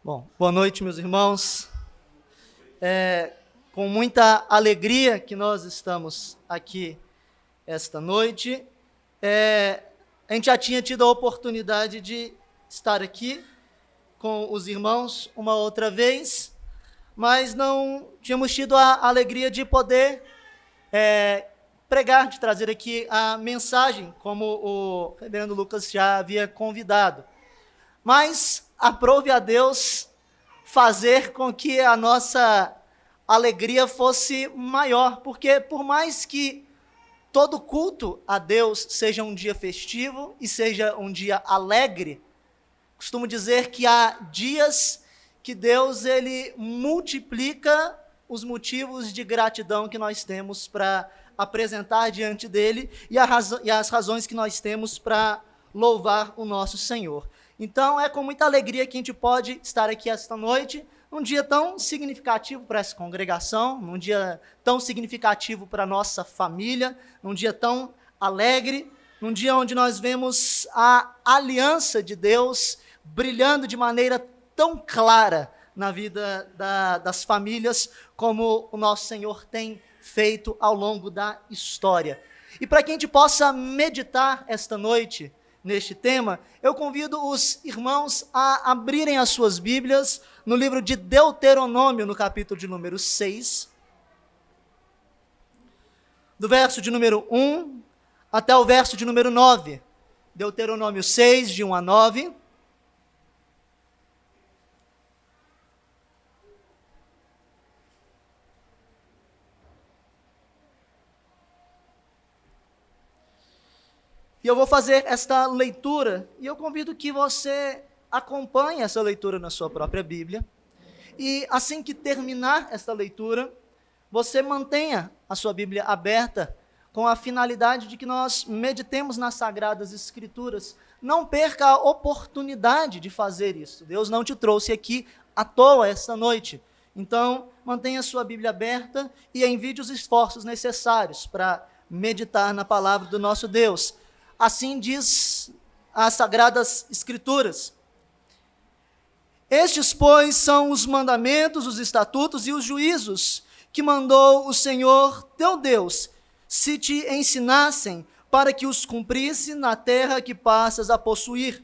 Bom, boa noite, meus irmãos. Com muita alegria que nós estamos aqui esta noite. A gente já tinha tido a oportunidade de estar aqui com os irmãos uma outra vez, mas não tínhamos tido a alegria de poder pregar, de trazer aqui a mensagem, como o reverendo Lucas já havia convidado. Mas aprove a Deus fazer com que a nossa alegria fosse maior, porque por mais que todo culto a Deus seja um dia festivo e seja um dia alegre, costumo dizer que há dias que Deus ele multiplica os motivos de gratidão que nós temos para apresentar diante dele e as razões que nós temos para louvar o nosso Senhor. Então, é com muita alegria que a gente pode estar aqui esta noite, num dia tão significativo para essa congregação, num dia tão significativo para a nossa família, num dia tão alegre, num dia onde nós vemos a aliança de Deus brilhando de maneira tão clara na vida das famílias, como o nosso Senhor tem feito ao longo da história. E para que a gente possa meditar esta noite neste tema, eu convido os irmãos a abrirem as suas Bíblias no livro de Deuteronômio, no capítulo de número 6, do verso de número 1 até o verso de número 9. Deuteronômio 6, de 1 a 9. E eu vou fazer esta leitura, e eu convido que você acompanhe essa leitura na sua própria Bíblia. E assim que terminar esta leitura, você mantenha a sua Bíblia aberta com a finalidade de que nós meditemos nas Sagradas Escrituras. Não perca a oportunidade de fazer isso. Deus não te trouxe aqui à toa esta noite. Então, mantenha a sua Bíblia aberta e envie os esforços necessários para meditar na palavra do nosso Deus. Assim diz as Sagradas Escrituras. Estes, pois, são os mandamentos, os estatutos e os juízos que mandou o Senhor teu Deus, se te ensinassem para que os cumprisse na terra que passas a possuir,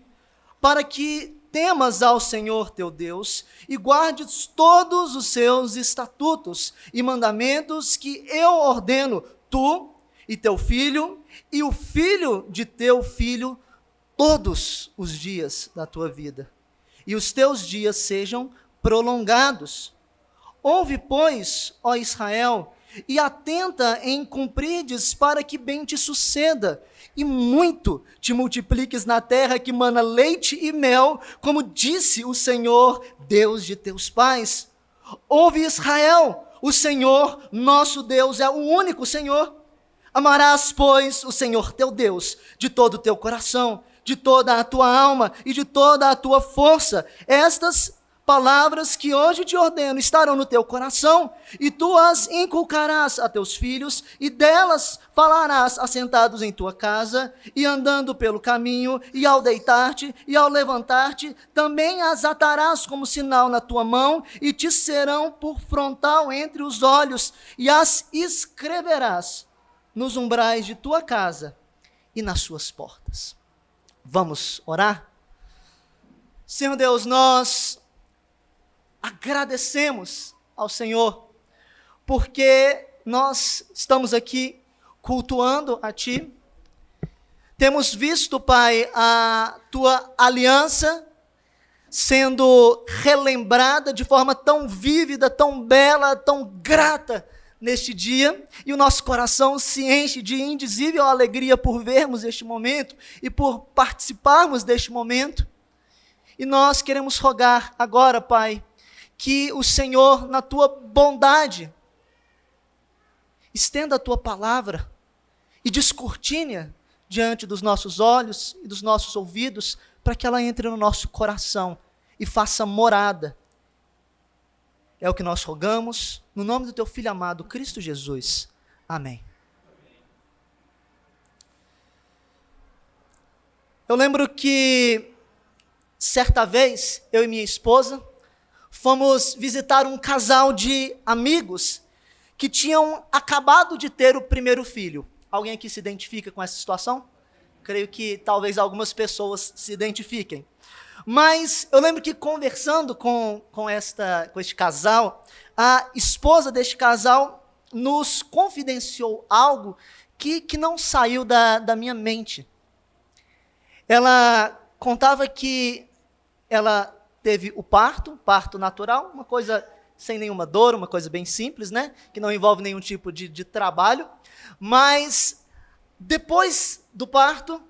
para que temas ao Senhor teu Deus e guardes todos os seus estatutos e mandamentos que eu ordeno, tu e teu filho, e o filho de teu filho, todos os dias da tua vida, e os teus dias sejam prolongados. Ouve, pois, ó Israel, e atenta em cumprides para que bem te suceda, e muito te multipliques na terra que mana leite e mel, como disse o Senhor, Deus de teus pais. Ouve, Israel, o Senhor, nosso Deus, é o único Senhor. Amarás, pois, o Senhor teu Deus de todo o teu coração, de toda a tua alma e de toda a tua força. Estas palavras que hoje te ordeno estarão no teu coração, e tu as inculcarás a teus filhos, e delas falarás assentados em tua casa, e andando pelo caminho, e ao deitar-te, e ao levantar-te, também as atarás como sinal na tua mão, e te serão por frontal entre os olhos, e as escreverás nos umbrais de tua casa e nas suas portas. Vamos orar? Senhor Deus, nós agradecemos ao Senhor, porque nós estamos aqui cultuando a Ti. Temos visto, Pai, a Tua aliança sendo relembrada de forma tão vívida, tão bela, tão grata, neste dia, e o nosso coração se enche de indizível alegria por vermos este momento e por participarmos deste momento. E nós queremos rogar agora, Pai, que o Senhor, na tua bondade, estenda a tua palavra e descortine-a diante dos nossos olhos e dos nossos ouvidos, para que ela entre no nosso coração e faça morada. É o que nós rogamos, no nome do teu Filho amado, Cristo Jesus. Amém. Eu lembro que, certa vez, eu e minha esposa, fomos visitar um casal de amigos que tinham acabado de ter o primeiro filho. Alguém aqui se identifica com essa situação? Creio que talvez algumas pessoas se identifiquem. Mas eu lembro que conversando com este casal, a esposa deste casal nos confidenciou algo que não saiu da minha mente. Ela contava que ela teve o parto natural, uma coisa sem nenhuma dor, uma coisa bem simples, né? Que não envolve nenhum tipo de trabalho. Mas depois do parto,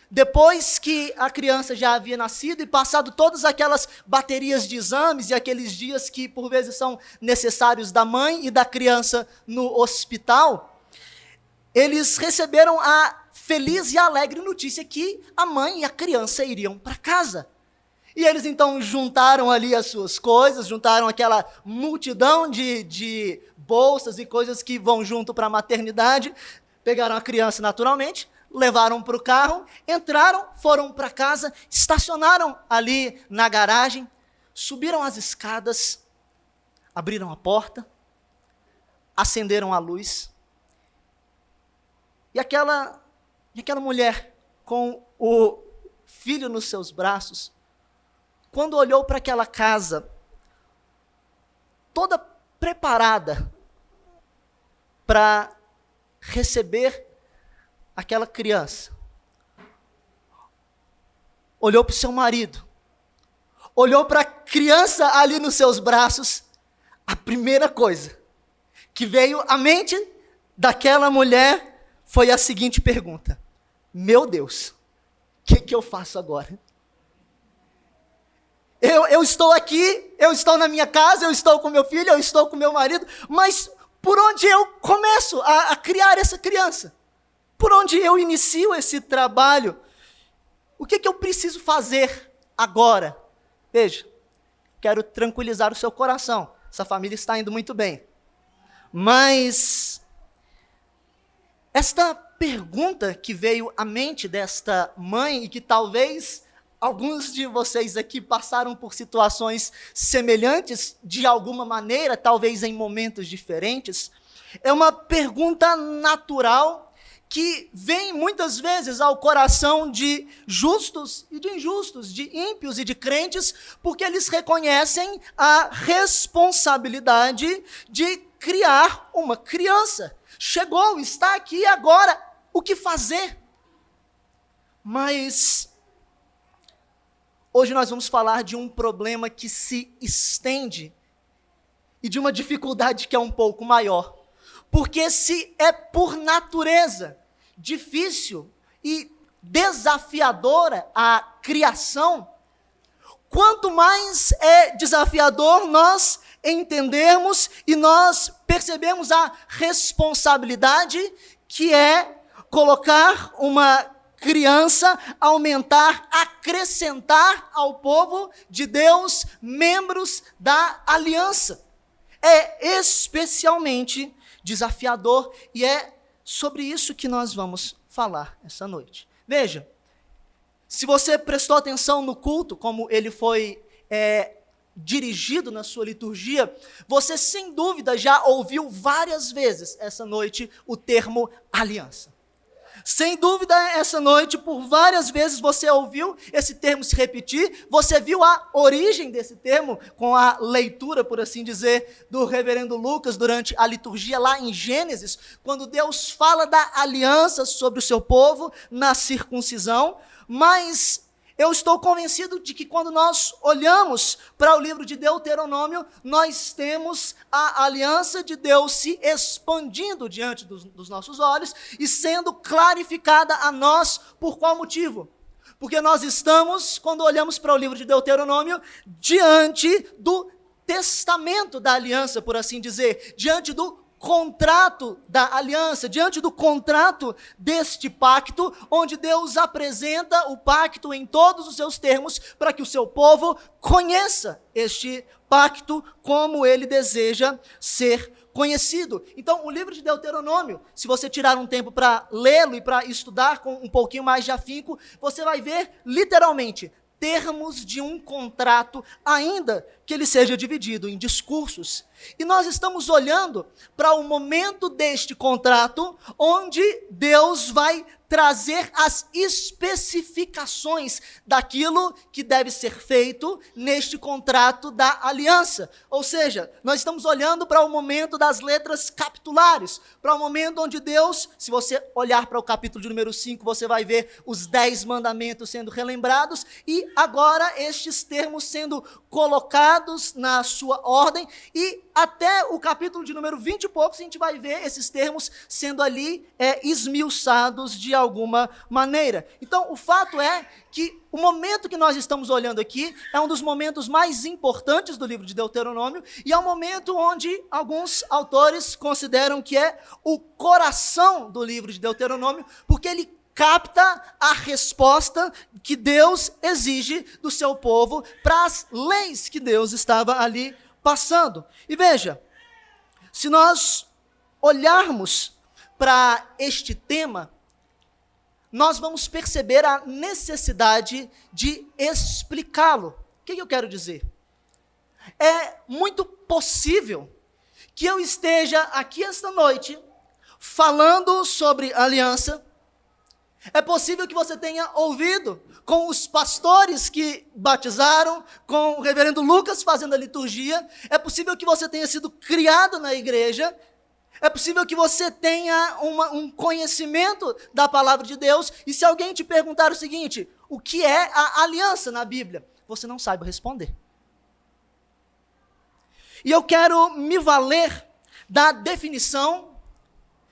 depois que a criança já havia nascido e passado todas aquelas baterias de exames e aqueles dias que por vezes são necessários da mãe e da criança no hospital, eles receberam a feliz e alegre notícia que a mãe e a criança iriam para casa. E eles então juntaram ali as suas coisas, juntaram aquela multidão de bolsas e coisas que vão junto para a maternidade, pegaram a criança naturalmente, levaram para o carro, entraram, foram para casa, estacionaram ali na garagem, subiram as escadas, abriram a porta, acenderam a luz, e aquela mulher com o filho nos seus braços, quando olhou para aquela casa, toda preparada para receber aquela criança, olhou para o seu marido, olhou para a criança ali nos seus braços, a primeira coisa que veio à mente daquela mulher foi a seguinte pergunta: meu Deus, o que eu faço agora? Eu estou aqui, eu estou na minha casa, eu estou com meu filho, eu estou com meu marido, mas por onde eu começo a criar essa criança? Por onde eu inicio esse trabalho? O que eu preciso fazer agora? Veja, quero tranquilizar o seu coração. Essa família está indo muito bem. Mas esta pergunta que veio à mente desta mãe, e que talvez alguns de vocês aqui passaram por situações semelhantes, de alguma maneira, talvez em momentos diferentes, é uma pergunta natural que vem muitas vezes ao coração de justos e de injustos, de ímpios e de crentes, porque eles reconhecem a responsabilidade de criar uma criança. Chegou, está aqui agora, o que fazer? Mas hoje nós vamos falar de um problema que se estende e de uma dificuldade que é um pouco maior. Porque se é por natureza difícil e desafiadora a criação, quanto mais é desafiador nós entendermos e nós percebemos a responsabilidade que é colocar uma criança, aumentar, acrescentar ao povo de Deus membros da aliança. É especialmente desafiador e é sobre isso que nós vamos falar essa noite. Veja, se você prestou atenção no culto, como ele foi dirigido na sua liturgia, você sem dúvida já ouviu várias vezes essa noite o termo aliança. Sem dúvida, essa noite, por várias vezes você ouviu esse termo se repetir, você viu a origem desse termo com a leitura, por assim dizer, do reverendo Lucas durante a liturgia lá em Gênesis, quando Deus fala da aliança sobre o seu povo na circuncisão, mas eu estou convencido de que quando nós olhamos para o livro de Deuteronômio, nós temos a aliança de Deus se expandindo diante dos nossos olhos e sendo clarificada a nós por qual motivo? Porque nós estamos, quando olhamos para o livro de Deuteronômio, diante do testamento da aliança, por assim dizer, diante do contrato da aliança, diante do contrato deste pacto, onde Deus apresenta o pacto em todos os seus termos, para que o seu povo conheça este pacto como ele deseja ser conhecido. Então, o livro de Deuteronômio, se você tirar um tempo para lê-lo e para estudar com um pouquinho mais de afinco, você vai ver, literalmente, termos de um contrato, ainda que ele seja dividido em discursos. E nós estamos olhando para o momento deste contrato, onde Deus vai trazer as especificações daquilo que deve ser feito neste contrato da aliança. Ou seja, nós estamos olhando para o momento das letras capitulares, para o momento onde Deus, se você olhar para o capítulo de número 5, você vai ver os 10 mandamentos sendo relembrados, e agora estes termos sendo colocados na sua ordem, e até o capítulo de número 20 e poucos, a gente vai ver esses termos sendo ali esmiuçados de alguma maneira. Então, o fato é que o momento que nós estamos olhando aqui é um dos momentos mais importantes do livro de Deuteronômio, e é um momento onde alguns autores consideram que é o coração do livro de Deuteronômio, porque ele capta a resposta que Deus exige do seu povo para as leis que Deus estava ali passando. E veja, se nós olharmos para este tema, nós vamos perceber a necessidade de explicá-lo. O que eu quero dizer? É muito possível que eu esteja aqui esta noite falando sobre aliança. É possível que você tenha ouvido com os pastores que batizaram, com o reverendo Lucas fazendo a liturgia. É possível que você tenha sido criado na igreja. É possível que você tenha um conhecimento da palavra de Deus. E se alguém te perguntar o seguinte: o que é a aliança na Bíblia? Você não sabe responder. E eu quero me valer da definição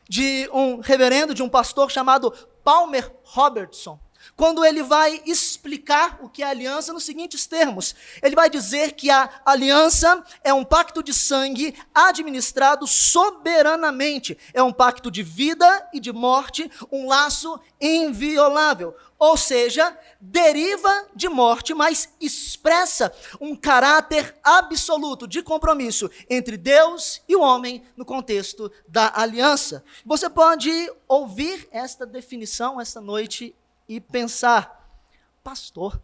de um reverendo, de um pastor chamado Palmer Robertson, quando ele vai explicar o que é aliança nos seguintes termos. Ele vai dizer que a aliança é um pacto de sangue administrado soberanamente, é um pacto de vida e de morte, um laço inviolável, ou seja, deriva de morte, mas expressa um caráter absoluto de compromisso entre Deus e o homem no contexto da aliança. Você pode ouvir esta definição esta noite e pensar: pastor,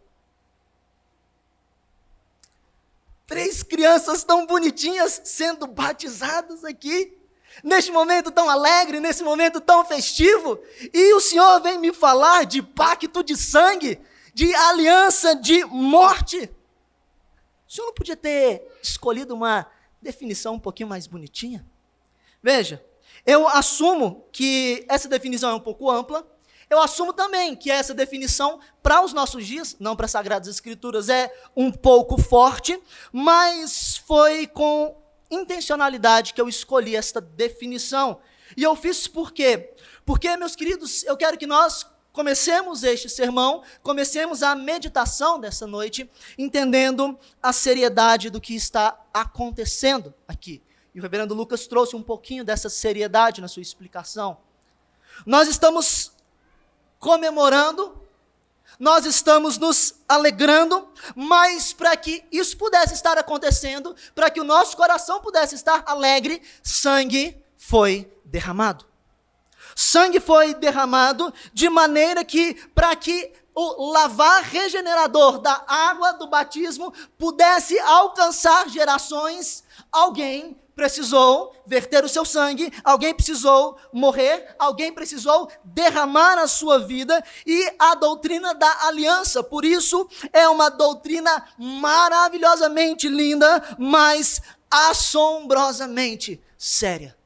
3 crianças tão bonitinhas sendo batizadas aqui, neste momento tão alegre, nesse momento tão festivo, e o senhor vem me falar de pacto de sangue, de aliança de morte? O senhor não podia ter escolhido uma definição um pouquinho mais bonitinha? Veja, eu assumo que essa definição é um pouco ampla. Eu assumo também que essa definição, para os nossos dias, não para as Sagradas Escrituras, é um pouco forte, mas foi com intencionalidade que eu escolhi esta definição. E eu fiz por quê? Porque, meus queridos, eu quero que nós comecemos este sermão, comecemos a meditação dessa noite, entendendo a seriedade do que está acontecendo aqui. E o reverendo Lucas trouxe um pouquinho dessa seriedade na sua explicação. Nós estamos comemorando, nós estamos nos alegrando, mas para que isso pudesse estar acontecendo, para que o nosso coração pudesse estar alegre, sangue foi derramado. Sangue foi derramado de maneira que, para que o lavar regenerador da água do batismo pudesse alcançar gerações, alguém precisou verter o seu sangue, alguém precisou morrer, alguém precisou derramar a sua vida, e a doutrina da aliança, por isso, é uma doutrina maravilhosamente linda, mas assombrosamente séria.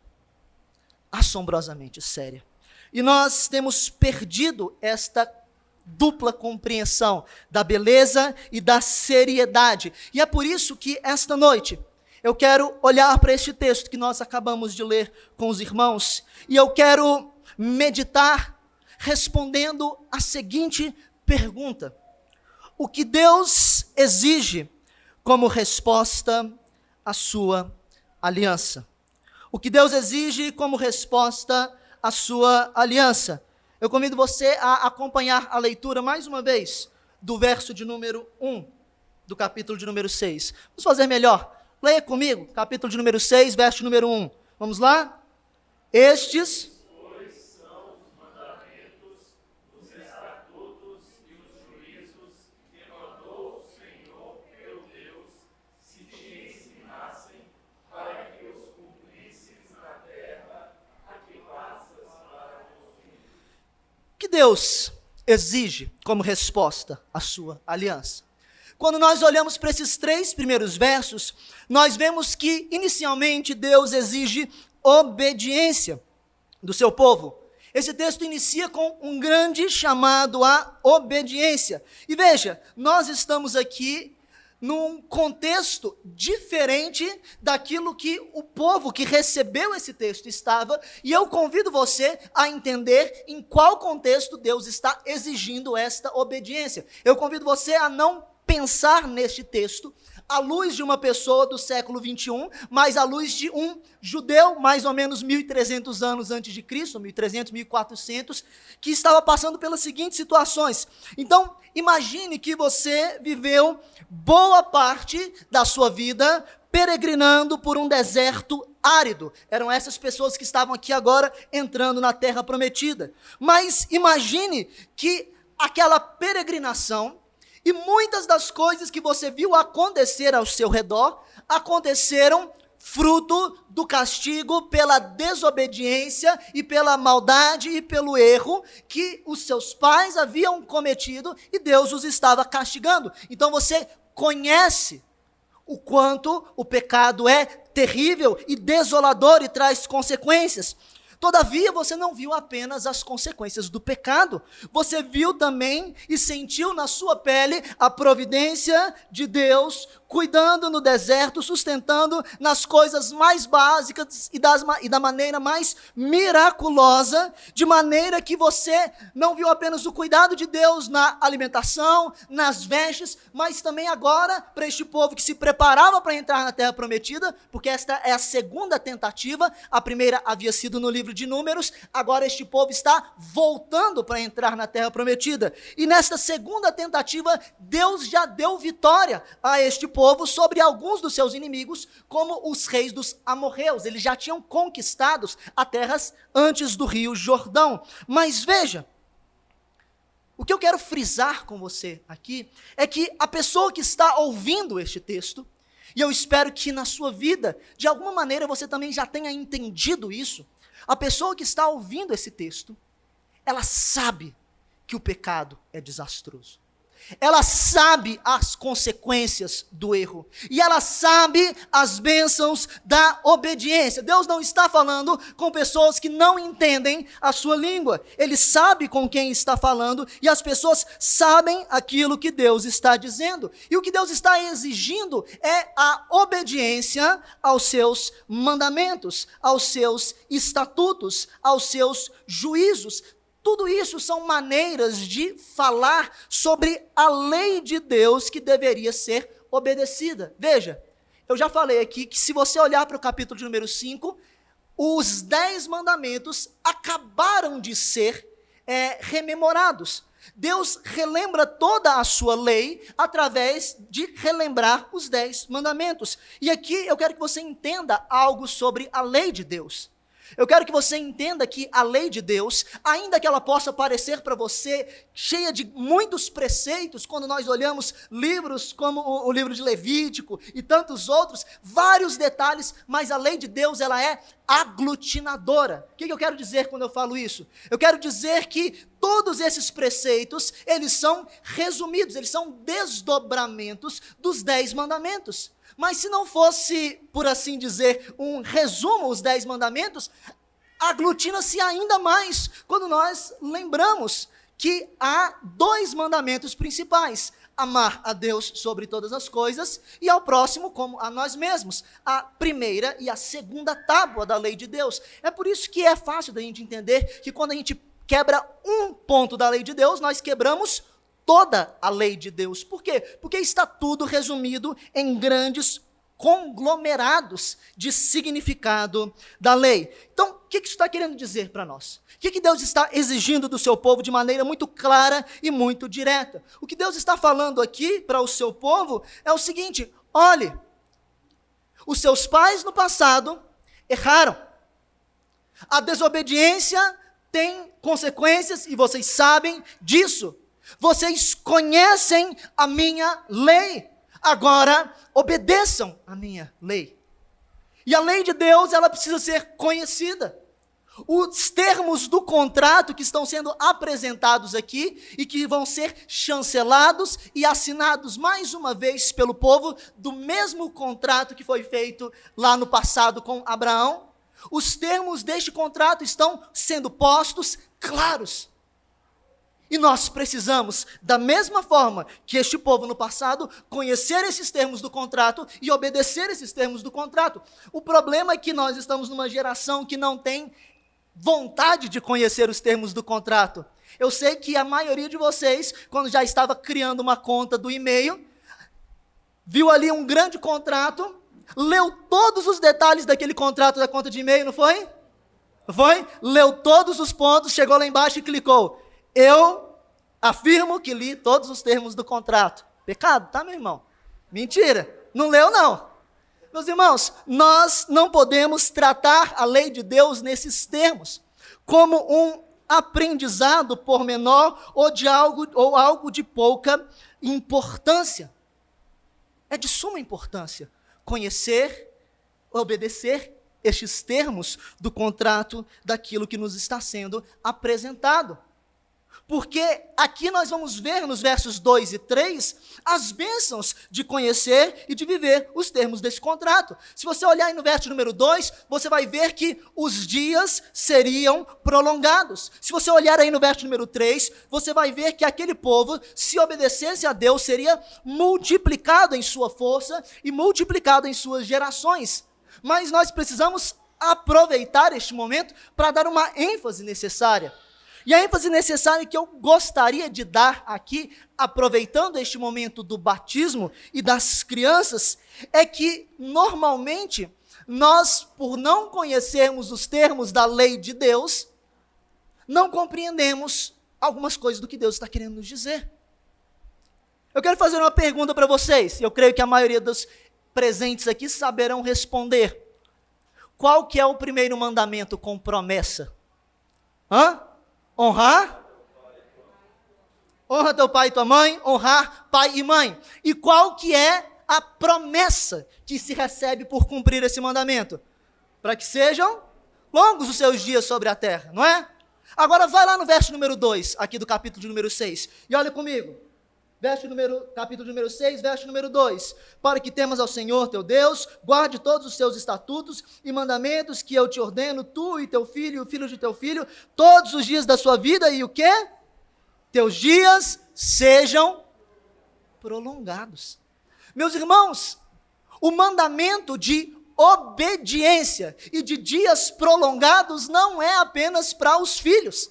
Assombrosamente séria. E nós temos perdido esta dupla compreensão da beleza e da seriedade. E é por isso que esta noite eu quero olhar para este texto que nós acabamos de ler com os irmãos, e eu quero meditar respondendo a seguinte pergunta: o que Deus exige como resposta à sua aliança? O que Deus exige como resposta à sua aliança? Eu convido você a acompanhar a leitura mais uma vez do verso de número 1 do capítulo de número 6. Vamos fazer melhor. Leia comigo, capítulo de número 6, verso de número 1. Vamos lá? Estes são os mandamentos, os estatutos e os juízos que mandou que Deus exige como resposta à sua aliança? Quando nós olhamos para esses 3 primeiros versos, nós vemos que, inicialmente, Deus exige obediência do seu povo. Esse texto inicia com um grande chamado à obediência. E veja, nós estamos aqui num contexto diferente daquilo que o povo que recebeu esse texto estava, e eu convido você a entender em qual contexto Deus está exigindo esta obediência. Eu convido você a não pensar neste texto à luz de uma pessoa do século 21, mas à luz de um judeu, mais ou menos 1.300 anos antes de Cristo, 1.300, 1.400, que estava passando pelas seguintes situações. Então, imagine que você viveu boa parte da sua vida peregrinando por um deserto árido. Eram essas pessoas que estavam aqui agora entrando na terra prometida. Mas imagine que aquela peregrinação e muitas das coisas que você viu acontecer ao seu redor aconteceram fruto do castigo pela desobediência e pela maldade e pelo erro que os seus pais haviam cometido e Deus os estava castigando. Então você conhece o quanto o pecado é terrível e desolador e traz consequências. Todavia, você não viu apenas as consequências do pecado, você viu também e sentiu na sua pele a providência de Deus, cuidando no deserto, sustentando nas coisas mais básicas e da maneira mais miraculosa, de maneira que você não viu apenas o cuidado de Deus na alimentação, nas vestes, mas também agora, para este povo que se preparava para entrar na terra prometida, porque esta é a segunda tentativa, a primeira havia sido no livro de Números, agora este povo está voltando para entrar na terra prometida, e nesta segunda tentativa, Deus já deu vitória a este povo sobre alguns dos seus inimigos, como os reis dos amorreus. Eles já tinham conquistado as terras antes do rio Jordão. Mas veja, o que eu quero frisar com você aqui é que a pessoa que está ouvindo este texto, e eu espero que na sua vida, de alguma maneira você também já tenha entendido isso, a pessoa que está ouvindo esse texto, ela sabe que o pecado é desastroso. Ela sabe as consequências do erro. E ela sabe as bênçãos da obediência. Deus não está falando com pessoas que não entendem a sua língua. Ele sabe com quem está falando e as pessoas sabem aquilo que Deus está dizendo. E o que Deus está exigindo é a obediência aos seus mandamentos, aos seus estatutos, aos seus juízos. Tudo isso são maneiras de falar sobre a lei de Deus que deveria ser obedecida. Veja, eu já falei aqui que se você olhar para o capítulo de número 5, os 10 mandamentos acabaram de ser rememorados. Deus relembra toda a sua lei através de relembrar os 10 mandamentos. E aqui eu quero que você entenda algo sobre a lei de Deus. Eu quero que você entenda que a lei de Deus, ainda que ela possa parecer para você cheia de muitos preceitos, quando nós olhamos livros como o livro de Levítico e tantos outros, vários detalhes, mas a lei de Deus ela é aglutinadora. O que eu quero dizer quando eu falo isso? Eu quero dizer que todos esses preceitos, eles são resumidos, eles são desdobramentos dos 10 mandamentos. Mas se não fosse, por assim dizer, um resumo, os 10 mandamentos, aglutina-se ainda mais quando nós lembramos que há 2 mandamentos principais: amar a Deus sobre todas as coisas e ao próximo como a nós mesmos. A primeira e a segunda tábua da lei de Deus. É por isso que é fácil da gente entender que quando a gente quebra um ponto da lei de Deus, nós quebramos toda a lei de Deus. Por quê? Porque está tudo resumido em grandes conglomerados de significado da lei. Então, o que isso está querendo dizer para nós? O que Deus está exigindo do seu povo de maneira muito clara e muito direta? O que Deus está falando aqui para o seu povo é o seguinte: olhe, os seus pais no passado erraram. A desobediência tem consequências e vocês sabem disso. Vocês conhecem a minha lei, agora obedeçam a minha lei. E a lei de Deus, ela precisa ser conhecida. Os termos do contrato que estão sendo apresentados aqui e que vão ser chancelados e assinados mais uma vez pelo povo do mesmo contrato que foi feito lá no passado com Abraão. Os termos deste contrato estão sendo postos claros. E nós precisamos, da mesma forma que este povo no passado, conhecer esses termos do contrato e obedecer esses termos do contrato. O problema é que nós estamos numa geração que não tem vontade de conhecer os termos do contrato. Eu sei que a maioria de vocês, quando já estava criando uma conta do e-mail, viu ali um grande contrato, leu todos os detalhes daquele contrato da conta de e-mail, não foi? Não foi? Leu todos os pontos, chegou lá embaixo e clicou. Eu afirmo que li todos os termos do contrato. Pecado, tá, meu irmão? Mentira. Não leu, não. Meus irmãos, nós não podemos tratar a lei de Deus nesses termos, como um aprendizado pormenor ou algo de pouca importância. É de suma importância conhecer, obedecer estes termos do contrato, daquilo que nos está sendo apresentado. Porque aqui nós vamos ver nos versos 2 e 3 as bênçãos de conhecer e de viver os termos desse contrato. Se você olhar aí no verso número 2, você vai ver que os dias seriam prolongados. Se você olhar aí no verso número 3, você vai ver que aquele povo, se obedecesse a Deus, seria multiplicado em sua força e multiplicado em suas gerações. Mas nós precisamos aproveitar este momento para dar uma ênfase necessária. E a ênfase necessária que eu gostaria de dar aqui, aproveitando este momento do batismo e das crianças, é que, normalmente, nós, por não conhecermos os termos da lei de Deus, não compreendemos algumas coisas do que Deus está querendo nos dizer. Eu quero fazer uma pergunta para vocês, eu creio que a maioria dos presentes aqui saberão responder. Qual que é o primeiro mandamento com promessa? Honrar? Honra teu pai e tua mãe, honrar pai e mãe. E qual que é a promessa que se recebe por cumprir esse mandamento? Para que sejam longos os seus dias sobre a terra, não é? Agora vai lá no verso número 2, aqui do capítulo de número 6, e olha comigo. Capítulo número 6, verso número 2. Para que temas ao Senhor teu Deus, guarde todos os seus estatutos e mandamentos que eu te ordeno, tu e teu filho e o filho de teu filho, todos os dias da sua vida, e o quê? Teus dias sejam prolongados. Meus irmãos, o mandamento de obediência e de dias prolongados não é apenas para os filhos.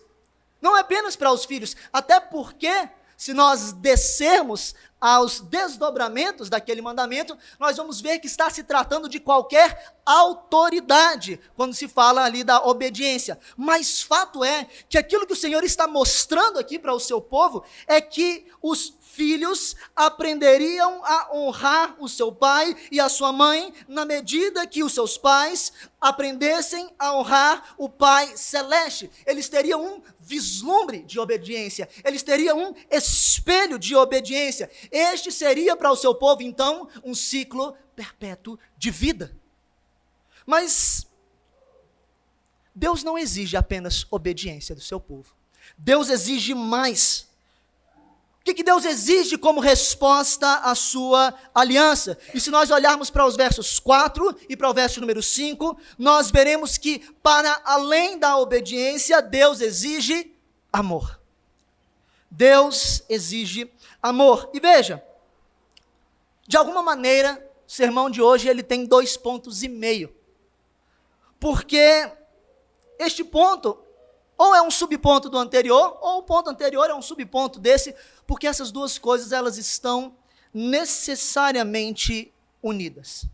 Não é apenas para os filhos, até porque se nós descermos aos desdobramentos daquele mandamento, nós vamos ver que está se tratando de qualquer autoridade, quando se fala ali da obediência. Mas fato é que aquilo que o Senhor está mostrando aqui para o seu povo, é que os filhos aprenderiam a honrar o seu pai e a sua mãe, na medida que os seus pais aprendessem a honrar o Pai Celeste. Eles teriam um vislumbre de obediência, eles teriam um espelho de obediência. Este seria para o seu povo, então, um ciclo perpétuo de vida. Mas Deus não exige apenas obediência do seu povo. Deus exige mais. O que Deus exige como resposta à sua aliança? E se nós olharmos para os versos 4 e para o verso número 5, nós veremos que, para além da obediência, Deus exige amor. Deus exige amor. E veja, de alguma maneira, o sermão de hoje ele tem 2,5 pontos. Porque este ponto ou é um subponto do anterior, ou o ponto anterior é um subponto desse, porque essas duas coisas elas estão necessariamente unidas.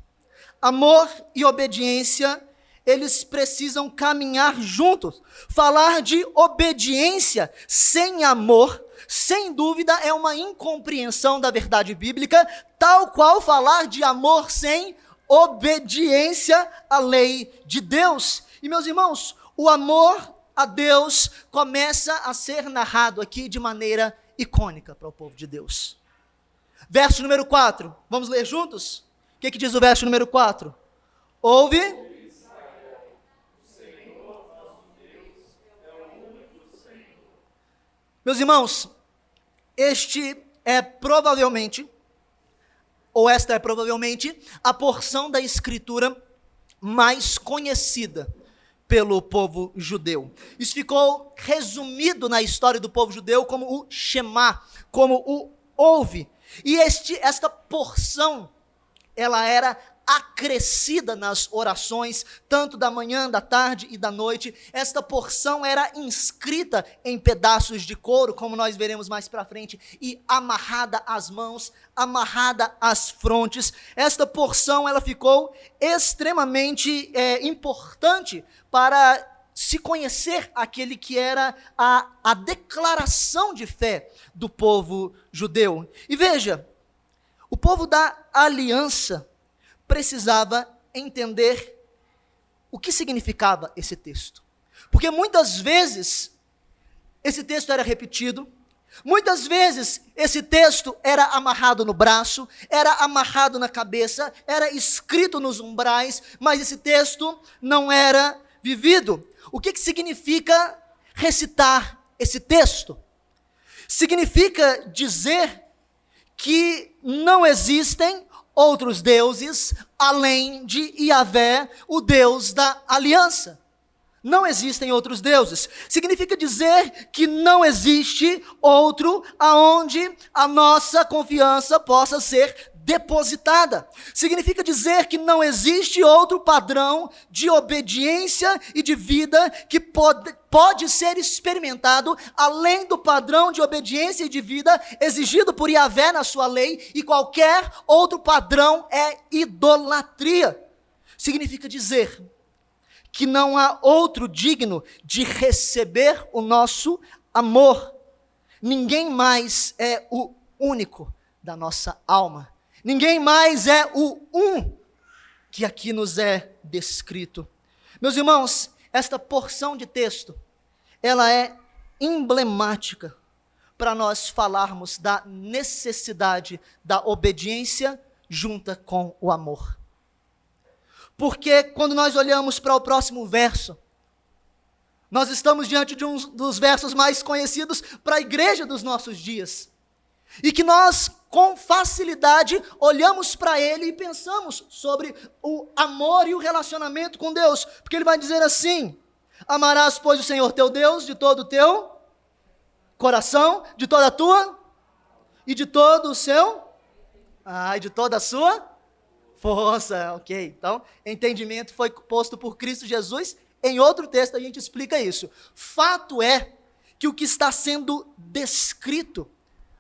Amor e obediência, eles precisam caminhar juntos. Falar de obediência sem amor, sem dúvida, é uma incompreensão da verdade bíblica, tal qual falar de amor sem obediência à lei de Deus. E, meus irmãos, o amor a Deus começa a ser narrado aqui de maneira icônica para o povo de Deus. Verso número 4, vamos ler juntos? O que diz o verso número 4? Ouve. Meus irmãos, esta é provavelmente a porção da Escritura mais conhecida pelo povo judeu. Isso ficou resumido na história do povo judeu como o Shema, como o ouve. E esta porção, ela era acrescida nas orações, tanto da manhã, da tarde e da noite. Esta porção era inscrita em pedaços de couro, como nós veremos mais para frente, e amarrada às mãos, amarrada às frontes. Esta porção, ela ficou extremamente importante para se conhecer aquele que era a declaração de fé do povo judeu. E veja, o povo da aliança precisava entender o que significava esse texto. Porque muitas vezes esse texto era repetido, muitas vezes esse texto era amarrado no braço, era amarrado na cabeça, era escrito nos umbrais, mas esse texto não era vivido. O que significa recitar esse texto? Significa dizer que não existem outros deuses além de Yahvé, o Deus da aliança. Não existem outros deuses. Significa dizer que não existe outro aonde a nossa confiança possa ser depositada. Significa dizer que não existe outro padrão de obediência e de vida que pode ser experimentado além do padrão de obediência e de vida exigido por Yahvé na sua lei, e qualquer outro padrão é idolatria. Significa dizer que não há outro digno de receber o nosso amor. Ninguém mais é o único da nossa alma. Ninguém mais é o que aqui nos é descrito. Meus irmãos, esta porção de texto, ela é emblemática para nós falarmos da necessidade da obediência junta com o amor. Porque quando nós olhamos para o próximo verso, nós estamos diante de um dos versos mais conhecidos para a igreja dos nossos dias. E que nós, com facilidade, olhamos para ele e pensamos sobre o amor e o relacionamento com Deus. Porque ele vai dizer assim: amarás, pois, o Senhor teu Deus de todo o teu coração, de toda a tua, e de todo o seu, e de toda a sua força. Ok, então, entendimento foi posto por Cristo Jesus. Em outro texto a gente explica isso. Fato é que o que está sendo descrito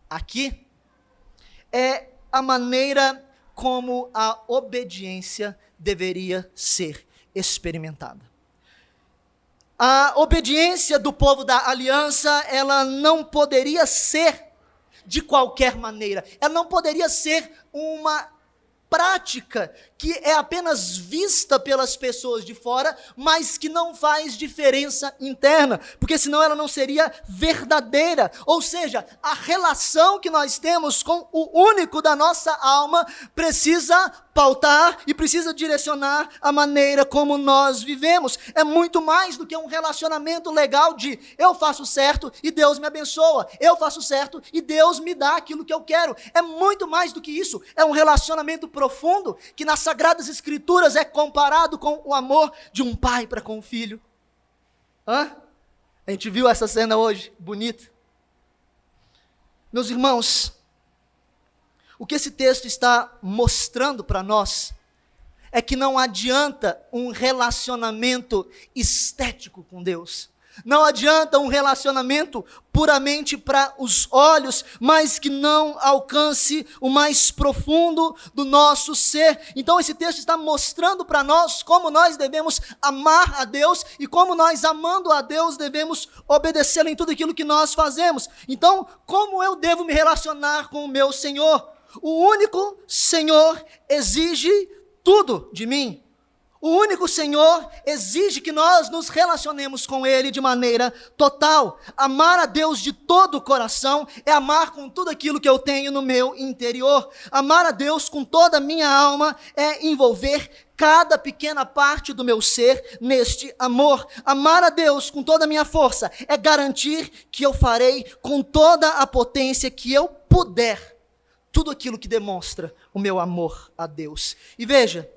aqui é a maneira como a obediência deveria ser experimentada. A obediência do povo da aliança, ela não poderia ser de qualquer maneira. Ela não poderia ser uma prática que é apenas vista pelas pessoas de fora, mas que não faz diferença interna, porque senão ela não seria verdadeira. Ou seja, a relação que nós temos com o único da nossa alma precisa pautar e precisa direcionar a maneira como nós vivemos. É muito mais do que um relacionamento legal de eu faço certo e Deus me abençoa, eu faço certo e Deus me dá aquilo que eu quero. É muito mais do que isso. É um relacionamento profundo que nas Sagradas Escrituras é comparado com o amor de um pai para com o filho. A gente viu essa cena hoje, bonita. Meus irmãos, o que esse texto está mostrando para nós é que não adianta um relacionamento estético com Deus. Não adianta um relacionamento puramente para os olhos, mas que não alcance o mais profundo do nosso ser. Então esse texto está mostrando para nós como nós devemos amar a Deus e como nós, amando a Deus, devemos obedecê-lo em tudo aquilo que nós fazemos. Então, como eu devo me relacionar com o meu Senhor? O único Senhor exige tudo de mim. O único Senhor exige que nós nos relacionemos com Ele de maneira total. Amar a Deus de todo o coração é amar com tudo aquilo que eu tenho no meu interior. Amar a Deus com toda a minha alma é envolver cada pequena parte do meu ser neste amor. Amar a Deus com toda a minha força é garantir que eu farei com toda a potência que eu puder tudo aquilo que demonstra o meu amor a Deus. E veja,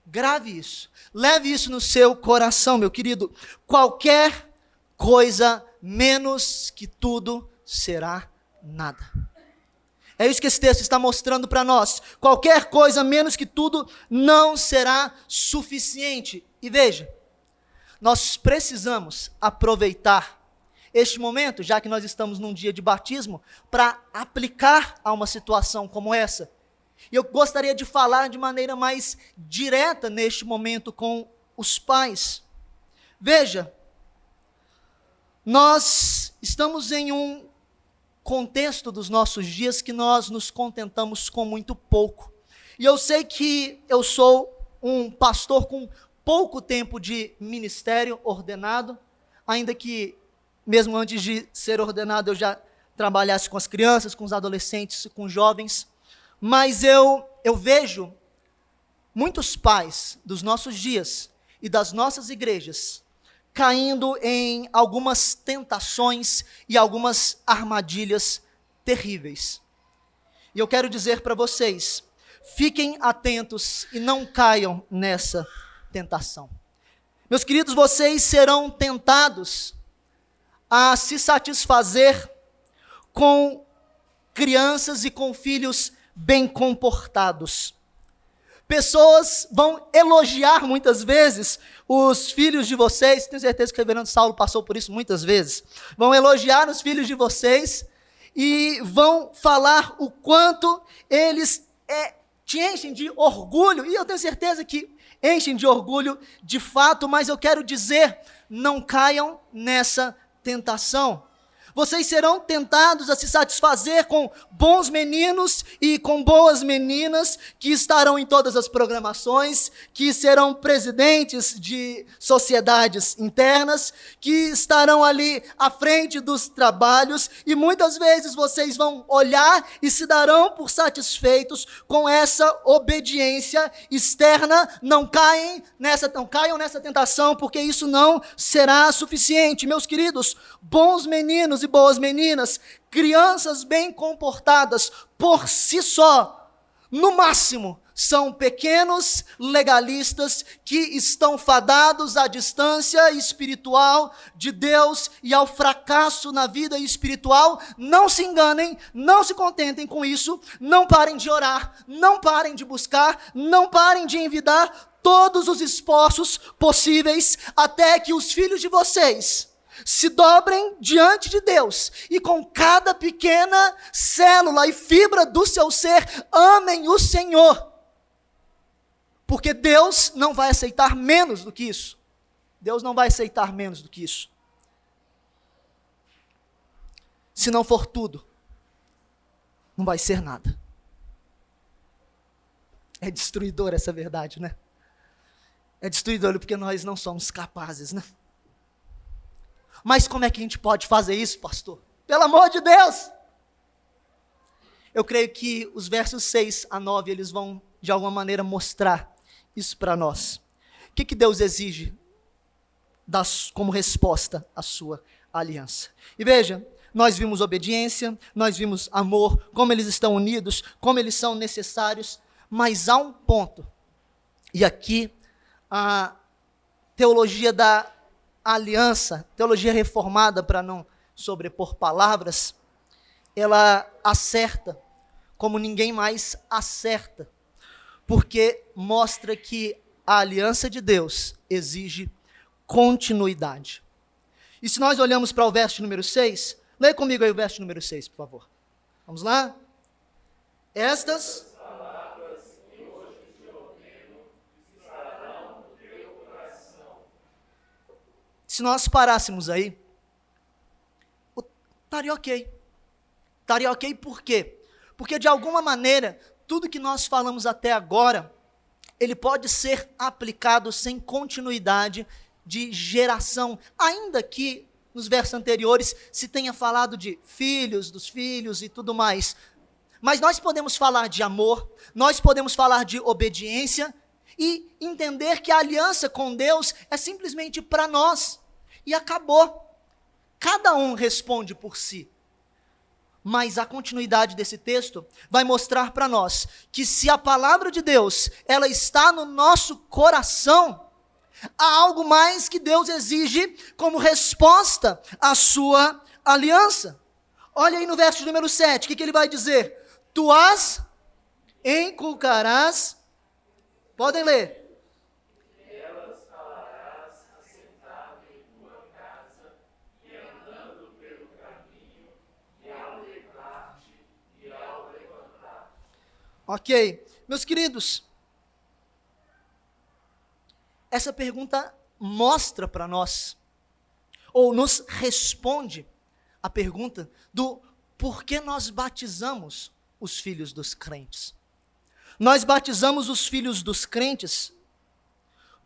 grave isso, leve isso no seu coração, meu querido. Qualquer coisa menos que tudo será nada. É isso que esse texto está mostrando para nós. Qualquer coisa menos que tudo não será suficiente. E veja, nós precisamos aproveitar este momento, já que nós estamos num dia de batismo, para aplicar a uma situação como essa. E eu gostaria de falar de maneira mais direta neste momento com os pais. Veja, nós estamos em um contexto dos nossos dias que nós nos contentamos com muito pouco. E eu sei que eu sou um pastor com pouco tempo de ministério ordenado, ainda que mesmo antes de ser ordenado eu já trabalhasse com as crianças, com os adolescentes, com os jovens, mas eu vejo muitos pais dos nossos dias e das nossas igrejas caindo em algumas tentações e algumas armadilhas terríveis. E eu quero dizer para vocês, fiquem atentos e não caiam nessa tentação. Meus queridos, vocês serão tentados a se satisfazer com crianças e com filhos bem comportados. Pessoas vão elogiar muitas vezes os filhos de vocês, tenho certeza que o reverendo Saulo passou por isso muitas vezes, vão elogiar os filhos de vocês e vão falar o quanto eles te enchem de orgulho, e eu tenho certeza que enchem de orgulho de fato, mas eu quero dizer, não caiam nessa tentação. Vocês serão tentados a se satisfazer com bons meninos e com boas meninas que estarão em todas as programações, que serão presidentes de sociedades internas, que estarão ali à frente dos trabalhos, e muitas vezes vocês vão olhar e se darão por satisfeitos com essa obediência externa. Não caiam nessa tentação, porque isso não será suficiente. Meus queridos, bons meninos e boas meninas, crianças bem comportadas, por si só, no máximo, são pequenos legalistas que estão fadados à distância espiritual de Deus e ao fracasso na vida espiritual. Não se enganem, não se contentem com isso, não parem de orar, não parem de buscar, não parem de envidar todos os esforços possíveis até que os filhos de vocês se dobrem diante de Deus e com cada pequena célula e fibra do seu ser amem o Senhor, porque Deus não vai aceitar menos do que isso. Deus não vai aceitar menos do que isso. Se não for tudo, não vai ser nada. É destruidor essa verdade, né? É destruidor porque nós não somos capazes, né? Mas como é que a gente pode fazer isso, pastor? Pelo amor de Deus! Eu creio que os versos 6 a 9, eles vão, de alguma maneira, mostrar isso para nós. O que Deus exige como resposta à sua aliança? E veja, nós vimos obediência, nós vimos amor, como eles estão unidos, como eles são necessários, mas há um ponto, e aqui a teologia da aliança, teologia reformada, para não sobrepor palavras, ela acerta como ninguém mais acerta, porque mostra que a aliança de Deus exige continuidade. E se nós olhamos para o verso número 6, leia comigo aí o verso número 6, por favor. Vamos lá? Estas palavras que hoje te ordeno estarão no teu coração. Se nós parássemos aí, estaria ok. Estaria ok por quê? Porque de alguma maneira, tudo que nós falamos até agora, ele pode ser aplicado sem continuidade de geração, ainda que nos versos anteriores se tenha falado de filhos, dos filhos e tudo mais. Mas nós podemos falar de amor, nós podemos falar de obediência, e entender que a aliança com Deus é simplesmente para nós. E acabou. Cada um responde por si. Mas a continuidade desse texto vai mostrar para nós que se a palavra de Deus, ela está no nosso coração, há algo mais que Deus exige como resposta à sua aliança. Olha aí no verso número 7, o que ele vai dizer? Tu as inculcarás, podem ler. Ok, meus queridos, essa pergunta mostra para nós, ou nos responde a pergunta do porquê nós batizamos os filhos dos crentes. Nós batizamos os filhos dos crentes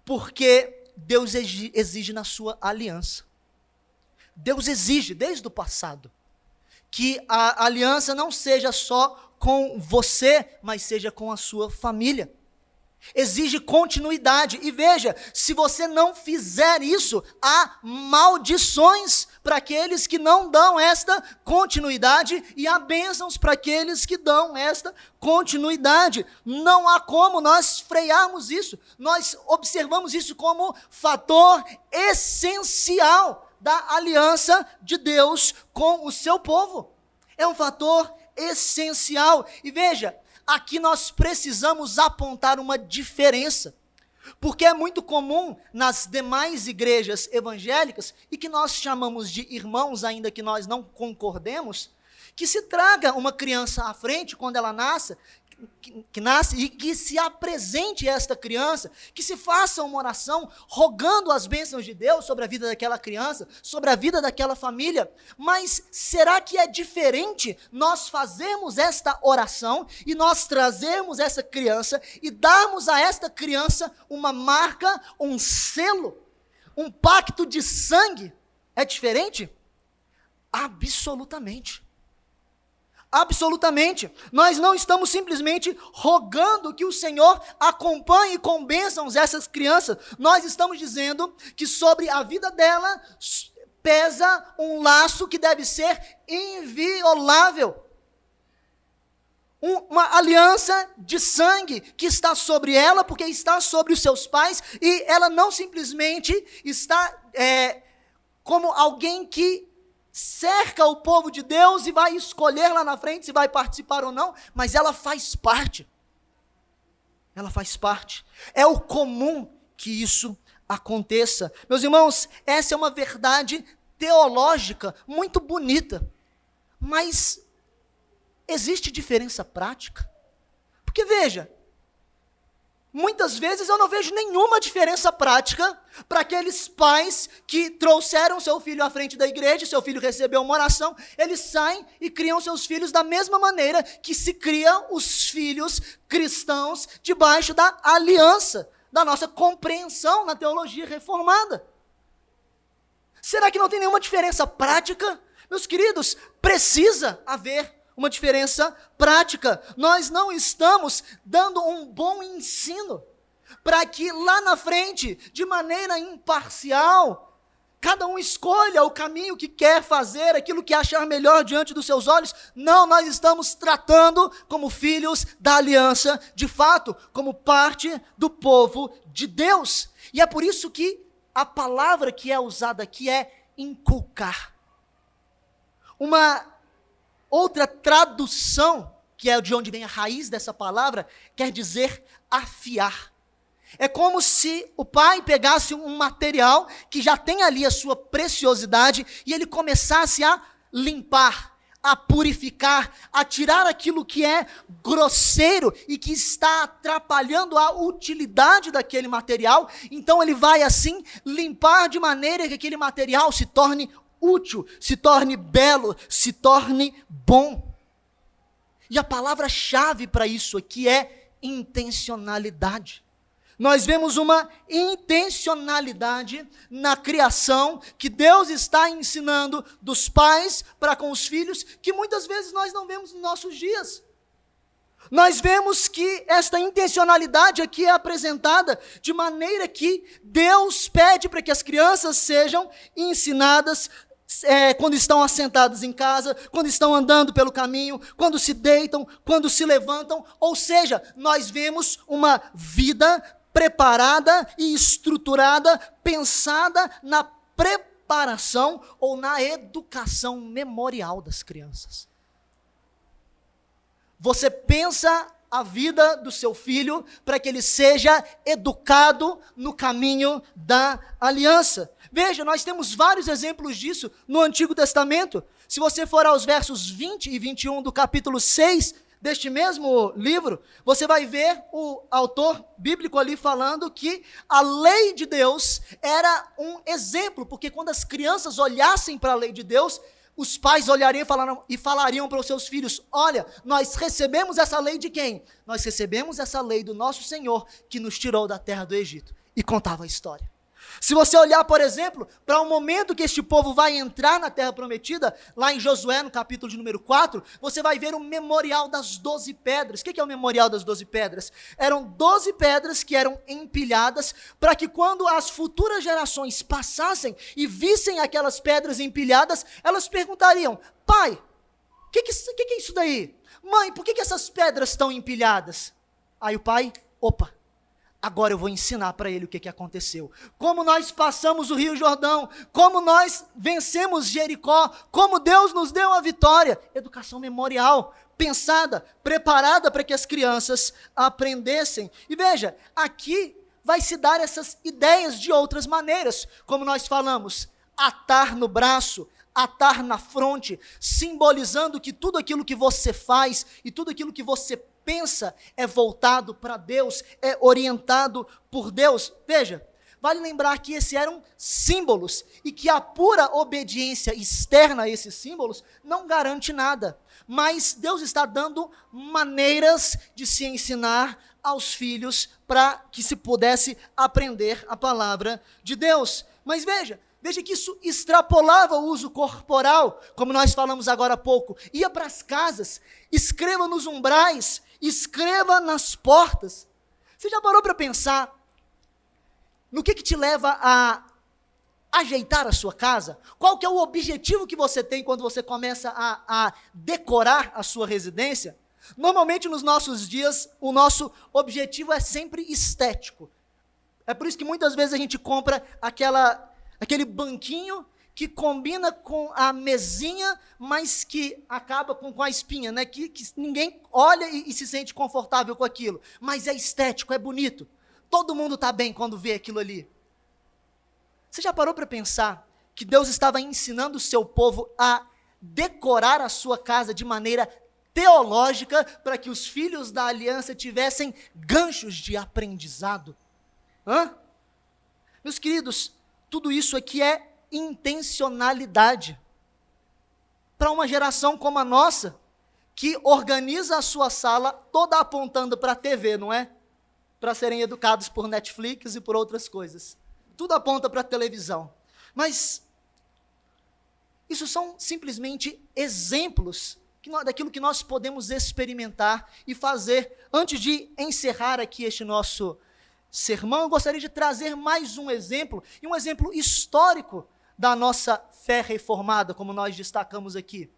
porque Deus exige na sua aliança. Deus exige desde o passado que a aliança não seja só com você, mas seja com a sua família. Exige continuidade. E veja, se você não fizer isso, há maldições para aqueles que não dão esta continuidade e há bênçãos para aqueles que dão esta continuidade. Não há como nós frearmos isso. Nós observamos isso como fator essencial da aliança de Deus com o seu povo. É um fator essencial. E veja, aqui nós precisamos apontar uma diferença, porque é muito comum nas demais igrejas evangélicas, e que nós chamamos de irmãos, ainda que nós não concordemos, que se traga uma criança à frente quando ela nasce, que nasce e que se apresente esta criança, que se faça uma oração rogando as bênçãos de Deus sobre a vida daquela criança, sobre a vida daquela família. Mas será que é diferente nós fazermos esta oração e nós trazermos essa criança e darmos a esta criança uma marca, um selo, um pacto de sangue? É diferente? Absolutamente. Absolutamente. Nós não estamos simplesmente rogando que o Senhor acompanhe com bênçãos essas crianças. Nós estamos dizendo que sobre a vida dela pesa um laço que deve ser inviolável. Uma aliança de sangue que está sobre ela, porque está sobre os seus pais, e ela não simplesmente está como alguém que cerca o povo de Deus e vai escolher lá na frente se vai participar ou não, mas ela faz parte. Ela faz parte. É o comum que isso aconteça. Meus irmãos, essa é uma verdade teológica muito bonita, mas existe diferença prática? Porque veja, muitas vezes eu não vejo nenhuma diferença prática para aqueles pais que trouxeram seu filho à frente da igreja, seu filho recebeu uma oração, eles saem e criam seus filhos da mesma maneira que se criam os filhos cristãos debaixo da aliança, da nossa compreensão na teologia reformada. Será que não tem nenhuma diferença prática? Meus queridos, precisa haver uma diferença prática. Nós não estamos dando um bom ensino para que lá na frente, de maneira imparcial, cada um escolha o caminho que quer fazer, aquilo que achar melhor diante dos seus olhos. Não, nós estamos tratando como filhos da aliança, de fato, como parte do povo de Deus. E é por isso que a palavra que é usada aqui é inculcar. Uma outra tradução, que é de onde vem a raiz dessa palavra, quer dizer afiar. É como se o pai pegasse um material que já tem ali a sua preciosidade e ele começasse a limpar, a purificar, a tirar aquilo que é grosseiro e que está atrapalhando a utilidade daquele material. Então ele vai assim limpar de maneira que aquele material se torne útil, se torne belo, se torne bom. E a palavra-chave para isso aqui é intencionalidade. Nós vemos uma intencionalidade na criação que Deus está ensinando dos pais para com os filhos, que muitas vezes nós não vemos nos nossos dias. Nós vemos que esta intencionalidade aqui é apresentada de maneira que Deus pede para que as crianças sejam ensinadas quando estão assentadas em casa, quando estão andando pelo caminho, quando se deitam, quando se levantam. Ou seja, nós vemos uma vida preparada e estruturada, pensada na preparação ou na educação memorial das crianças. Você pensa a vida do seu filho para que ele seja educado no caminho da aliança. Veja, nós temos vários exemplos disso no Antigo Testamento. Se você for aos versos 20 e 21 do capítulo 6 deste mesmo livro, você vai ver o autor bíblico ali falando que a lei de Deus era um exemplo, porque quando as crianças olhassem para a lei de Deus, os pais olhariam e falariam para os seus filhos: olha, nós recebemos essa lei de quem? Nós recebemos essa lei do nosso Senhor, que nos tirou da terra do Egito. E contava a história. Se você olhar, por exemplo, para o momento que este povo vai entrar na terra prometida, lá em Josué, no capítulo de número 4, você vai ver o memorial das 12 pedras. O que é o memorial das 12 pedras? Eram 12 pedras que eram empilhadas para que quando as futuras gerações passassem e vissem aquelas pedras empilhadas, elas perguntariam: pai, o que é isso daí? Mãe, por que essas pedras estão empilhadas? Aí o pai: opa, agora eu vou ensinar para ele o que aconteceu. Como nós passamos o Rio Jordão, como nós vencemos Jericó, como Deus nos deu a vitória. Educação memorial, pensada, preparada para que as crianças aprendessem. E veja, aqui vai se dar essas ideias de outras maneiras, como nós falamos: atar no braço, atar na fronte, simbolizando que tudo aquilo que você faz e tudo aquilo que você pensa é voltado para Deus, é orientado por Deus. Veja, vale lembrar que esses eram símbolos e que a pura obediência externa a esses símbolos não garante nada, mas Deus está dando maneiras de se ensinar aos filhos para que se pudesse aprender a palavra de Deus. Mas veja que isso extrapolava o uso corporal, como nós falamos agora há pouco. Ia para as casas, escreva nos umbrais, escreva nas portas. Você já parou para pensar no que te leva a ajeitar a sua casa? Qual que é o objetivo que você tem quando você começa a decorar a sua residência? Normalmente nos nossos dias, o nosso objetivo é sempre estético. É por isso que muitas vezes a gente compra aquele banquinho que combina com a mesinha, mas que acaba com a espinha, né? Que ninguém olha e se sente confortável com aquilo. Mas é estético, é bonito. Todo mundo está bem quando vê aquilo ali. Você já parou para pensar que Deus estava ensinando o seu povo a decorar a sua casa de maneira teológica para que os filhos da aliança tivessem ganchos de aprendizado? Meus queridos, tudo isso aqui é intencionalidade. Para uma geração como a nossa, que organiza a sua sala toda apontando para a TV, não é? Para serem educados por Netflix e por outras coisas. Tudo aponta para a televisão. Mas isso são simplesmente exemplos daquilo que nós podemos experimentar e fazer. Antes de encerrar aqui este nosso sermão, eu gostaria de trazer mais um exemplo, e um exemplo histórico da nossa fé reformada, como nós destacamos aqui.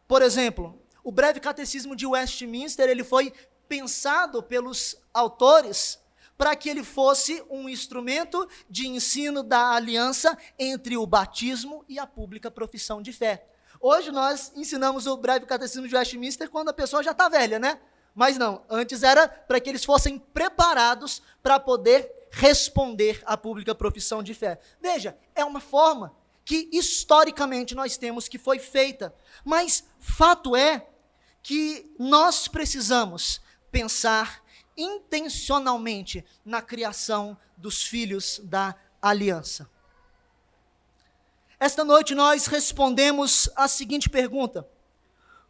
Por exemplo, o breve catecismo de Westminster, ele foi pensado pelos autores para que ele fosse um instrumento de ensino da aliança entre o batismo e a pública profissão de fé. Hoje nós ensinamos o breve catecismo de Westminster quando a pessoa já está velha, né? Mas não, antes era para que eles fossem preparados para poder responder à pública profissão de fé. Veja, é uma forma que historicamente nós temos que foi feita, mas fato é que nós precisamos pensar intencionalmente na criação dos filhos da aliança. Esta noite nós respondemos a seguinte pergunta: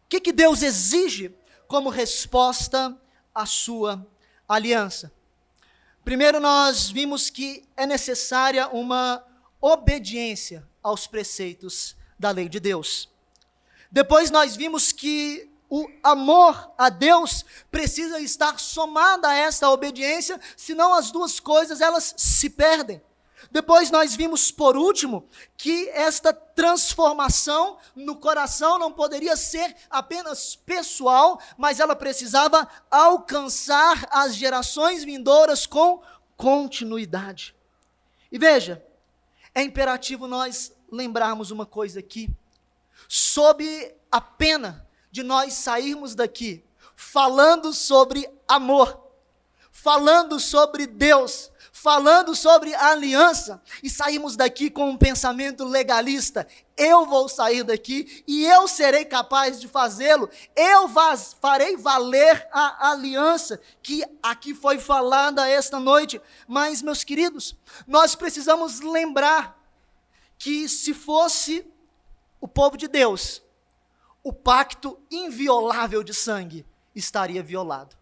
o que Deus exige como resposta à sua aliança? Primeiro, nós vimos que é necessária uma obediência aos preceitos da lei de Deus. Depois, nós vimos que o amor a Deus precisa estar somado a esta obediência, senão as duas coisas elas se perdem. Depois nós vimos, por último, que esta transformação no coração não poderia ser apenas pessoal, mas ela precisava alcançar as gerações vindouras com continuidade. E veja, é imperativo nós lembrarmos uma coisa aqui, sob a pena de nós sairmos daqui falando sobre amor, falando sobre Deus, falando sobre aliança, e saímos daqui com um pensamento legalista. Eu vou sair daqui e eu serei capaz de fazê-lo, eu farei valer a aliança que aqui foi falada esta noite. Mas, meus queridos, nós precisamos lembrar que se fosse o povo de Deus, o pacto inviolável de sangue estaria violado.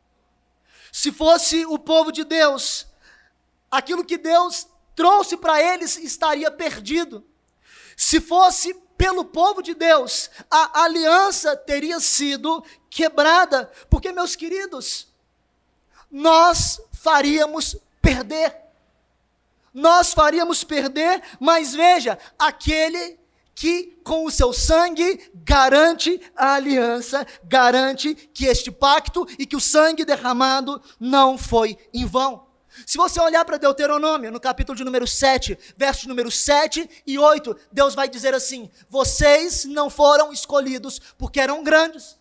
Se fosse o povo de Deus, aquilo que Deus trouxe para eles estaria perdido. Se fosse pelo povo de Deus, a aliança teria sido quebrada, porque, meus queridos, nós faríamos perder. Nós faríamos perder, mas veja, aquele que com o seu sangue garante a aliança, garante que este pacto e que o sangue derramado não foi em vão. Se você olhar para Deuteronômio, no capítulo de número 7, versos número 7 e 8, Deus vai dizer assim: vocês não foram escolhidos porque eram grandes,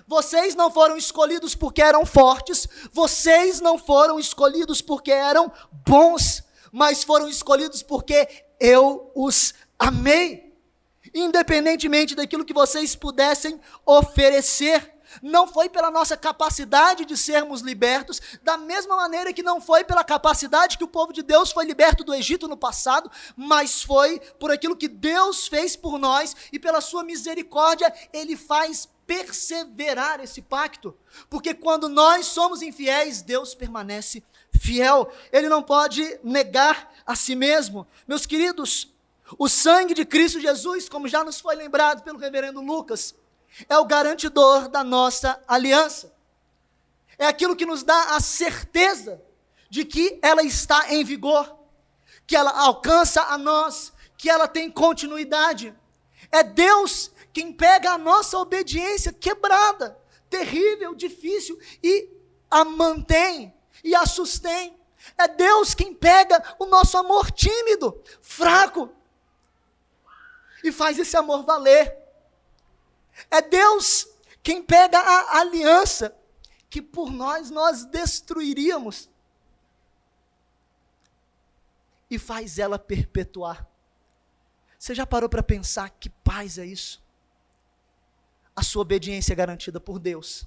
vocês não foram escolhidos porque eram fortes, vocês não foram escolhidos porque eram bons, mas foram escolhidos porque eu os amei. Independentemente daquilo que vocês pudessem oferecer, não foi pela nossa capacidade de sermos libertos, da mesma maneira que não foi pela capacidade que o povo de Deus foi liberto do Egito no passado, mas foi por aquilo que Deus fez por nós, e pela sua misericórdia, Ele faz perseverar esse pacto, porque quando nós somos infiéis, Deus permanece fiel, Ele não pode negar a si mesmo. Meus queridos, o sangue de Cristo Jesus, como já nos foi lembrado pelo reverendo Lucas, é o garantidor da nossa aliança. É aquilo que nos dá a certeza de que ela está em vigor, que ela alcança a nós, que ela tem continuidade. É Deus quem pega a nossa obediência quebrada, terrível, difícil, e a mantém e a sustém. É Deus quem pega o nosso amor tímido, fraco, e faz esse amor valer. É Deus quem pega a aliança que por nós destruiríamos e faz ela perpetuar. Você já parou para pensar que paz é isso? A sua obediência é garantida por Deus.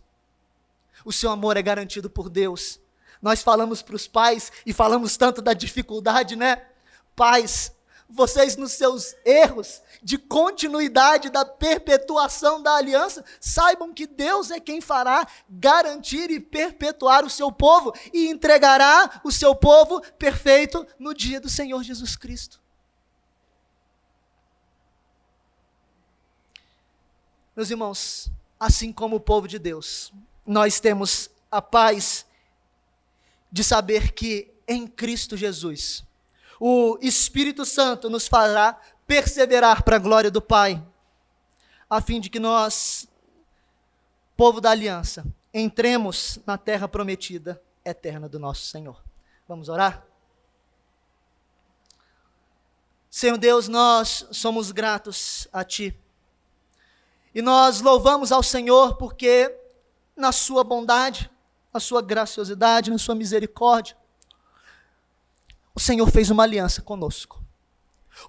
O seu amor é garantido por Deus. Nós falamos para os pais e falamos tanto da dificuldade, né? Pais, vocês nos seus erros de continuidade da perpetuação da aliança, saibam que Deus é quem fará garantir e perpetuar o seu povo e entregará o seu povo perfeito no dia do Senhor Jesus Cristo. Meus irmãos, assim como o povo de Deus, nós temos a paz de saber que em Cristo Jesus, o Espírito Santo nos fará perseverar para a glória do Pai, a fim de que nós, povo da aliança, entremos na terra prometida eterna do nosso Senhor. Vamos orar? Senhor Deus, nós somos gratos a Ti, e nós louvamos ao Senhor porque na sua bondade, na sua graciosidade, na sua misericórdia, o Senhor fez uma aliança conosco.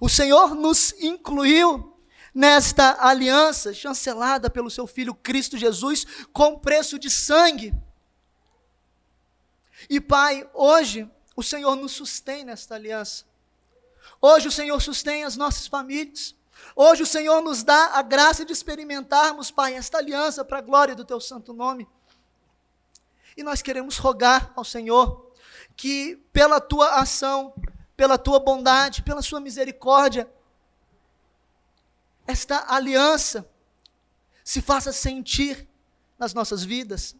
O Senhor nos incluiu nesta aliança chancelada pelo seu Filho Cristo Jesus com preço de sangue. E Pai, hoje o Senhor nos sustém nesta aliança. Hoje o Senhor sustém as nossas famílias. Hoje o Senhor nos dá a graça de experimentarmos, Pai, esta aliança para a glória do Teu santo nome. E nós queremos rogar ao Senhor que pela Tua ação, pela Tua bondade, pela Sua misericórdia, esta aliança se faça sentir nas nossas vidas,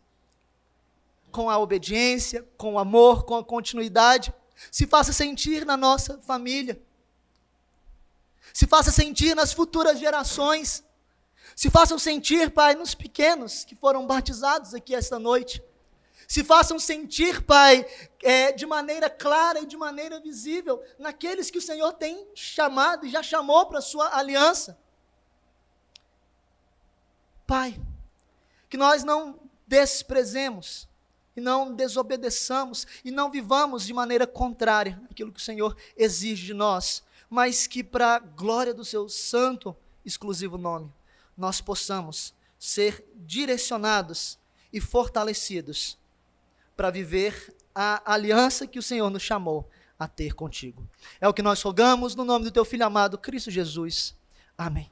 com a obediência, com o amor, com a continuidade. Se faça sentir na nossa família. Se faça sentir nas futuras gerações. Se façam sentir, Pai, nos pequenos que foram batizados aqui esta noite. Se façam sentir, Pai, de maneira clara e de maneira visível, naqueles que o Senhor tem chamado e já chamou para a sua aliança. Pai, que nós não desprezemos, e não desobedeçamos, e não vivamos de maneira contrária àquilo que o Senhor exige de nós, mas que para a glória do seu santo, exclusivo nome, nós possamos ser direcionados e fortalecidos para viver a aliança que o Senhor nos chamou a ter contigo. É o que nós rogamos no nome do teu Filho amado, Cristo Jesus. Amém.